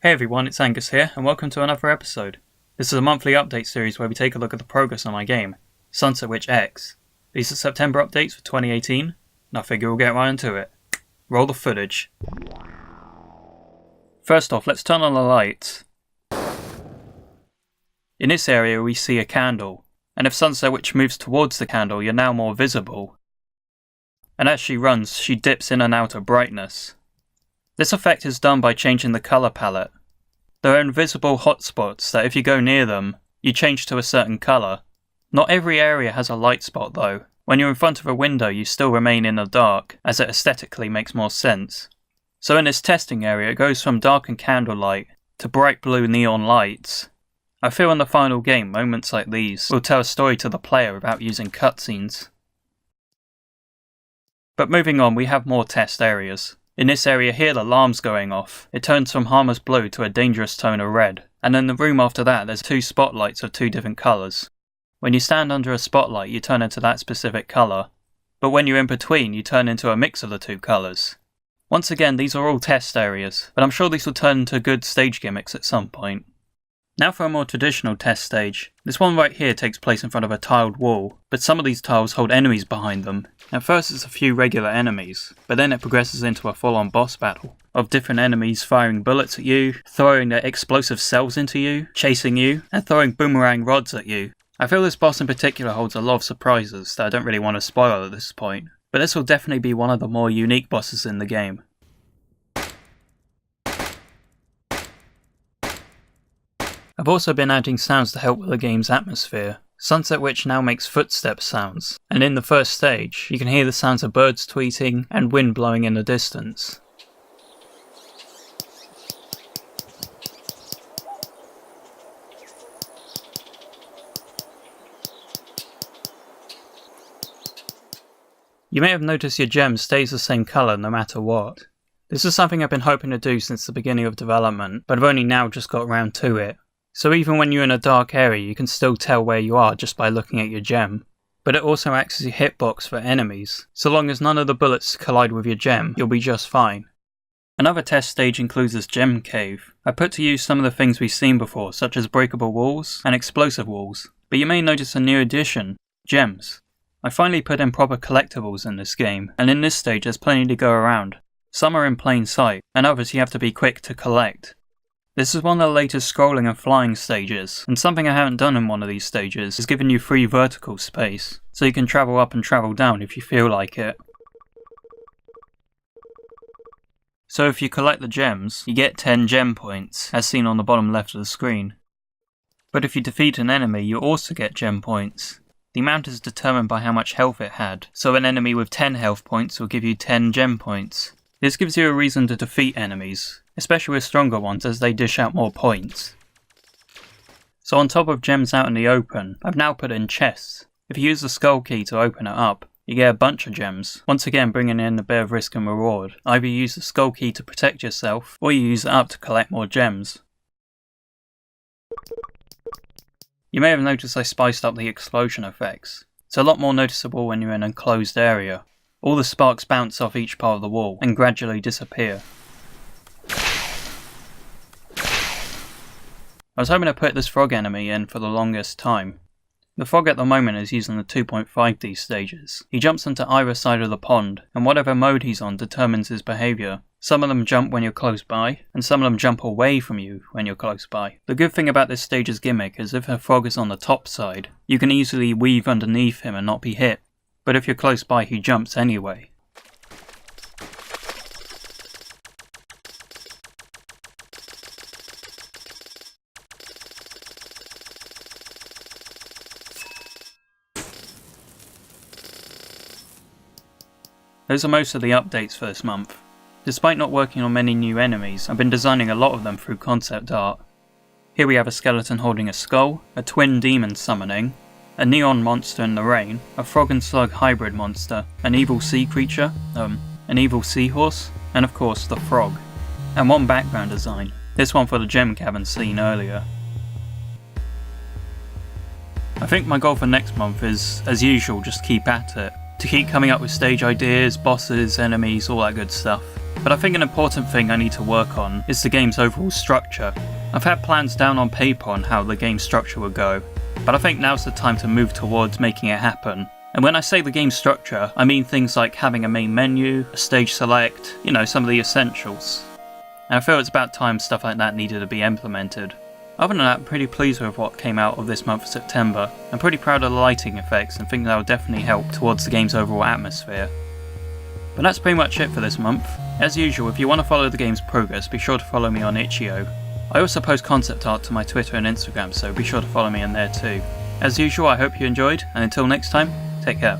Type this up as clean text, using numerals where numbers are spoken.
Hey everyone, it's Angus here, and welcome to another episode. This is a monthly update series where we take a look at the progress on my game, Sunset Witch X. These are September updates for 2018, and I figure we'll get right into it. Roll the footage. First off, let's turn on the lights. In this area we see a candle, and if Sunset Witch moves towards the candle you're now more visible. And as she runs, she dips in and out of brightness. This effect is done by changing the colour palette. There are invisible hotspots that if you go near them, you change to a certain colour. Not every area has a light spot though. When you're in front of a window you still remain in the dark, as it aesthetically makes more sense. So in this testing area it goes from darkened candlelight to bright blue neon lights. I feel in the final game moments like these will tell a story to the player without using cutscenes. But moving on, we have more test areas. In this area here the alarm's going off. It turns from harmless blue to a dangerous tone of red. And in the room after that there's two spotlights of two different colours. When you stand under a spotlight you turn into that specific colour. But when you're in between you turn into a mix of the two colours. Once again these are all test areas, but I'm sure these will turn into good stage gimmicks at some point. Now for a more traditional test stage. This one right here takes place in front of a tiled wall, but some of these tiles hold enemies behind them. At first it's a few regular enemies, but then it progresses into a full-on boss battle of different enemies firing bullets at you, throwing their explosive cells into you, chasing you, and throwing boomerang rods at you. I feel this boss in particular holds a lot of surprises that I don't really want to spoil at this point, but this will definitely be one of the more unique bosses in the game. I've also been adding sounds to help with the game's atmosphere. Sunset Witch now makes footstep sounds, and in the first stage, you can hear the sounds of birds tweeting and wind blowing in the distance. You may have noticed your gem stays the same colour no matter what. This is something I've been hoping to do since the beginning of development, but I've only now just got around to it. So even when you're in a dark area you can still tell where you are just by looking at your gem. But it also acts as a hitbox for enemies. So long as none of the bullets collide with your gem, you'll be just fine. Another test stage includes this gem cave. I put to use some of the things we've seen before, such as breakable walls and explosive walls. But you may notice a new addition: gems. I finally put in proper collectibles in this game, and in this stage there's plenty to go around. Some are in plain sight, and others you have to be quick to collect. This is one of the latest scrolling and flying stages, and something I haven't done in one of these stages is given you free vertical space, so you can travel up and travel down if you feel like it. So if you collect the gems, you get 10 gem points, as seen on the bottom left of the screen. But if you defeat an enemy, you also get gem points. The amount is determined by how much health it had, so an enemy with 10 health points will give you 10 gem points. This gives you a reason to defeat enemies, especially with stronger ones as they dish out more points. So on top of gems out in the open, I've now put in chests. If you use the skull key to open it up, you get a bunch of gems, once again bringing in a bit of risk and reward. Either you use the skull key to protect yourself, or you use it up to collect more gems. You may have noticed I spiced up the explosion effects. It's a lot more noticeable when you're in an enclosed area. All the sparks bounce off each part of the wall and gradually disappear. I was hoping to put this frog enemy in for the longest time. The frog at the moment is using the 2.5D stages. He jumps onto either side of the pond, and whatever mode he's on determines his behaviour. Some of them jump when you're close by, and some of them jump away from you when you're close by. The good thing about this stage's gimmick is if a frog is on the top side, you can easily weave underneath him and not be hit. But if you're close by, he jumps anyway. Those are most of the updates for this month. Despite not working on many new enemies, I've been designing a lot of them through concept art. Here we have a skeleton holding a skull, a twin demon summoning, a neon monster in the rain, a frog and slug hybrid monster, an evil sea creature, an evil seahorse, and of course the frog. And one background design, this one for the gem cavern seen earlier. I think my goal for next month is, as usual, just keep at it. To keep coming up with stage ideas, bosses, enemies, all that good stuff. But I think an important thing I need to work on is the game's overall structure. I've had plans down on paper on how the game's structure would go, but I think now's the time to move towards making it happen. And when I say the game's structure, I mean things like having a main menu, a stage select, some of the essentials. And I feel it's about time stuff like that needed to be implemented. Other than that, I'm pretty pleased with what came out of this month of September. I'm pretty proud of the lighting effects and think that will definitely help towards the game's overall atmosphere. But that's pretty much it for this month. As usual, if you want to follow the game's progress, be sure to follow me on itch.io. I also post concept art to my Twitter and Instagram, so be sure to follow me in there too. As usual, I hope you enjoyed, and until next time, take care.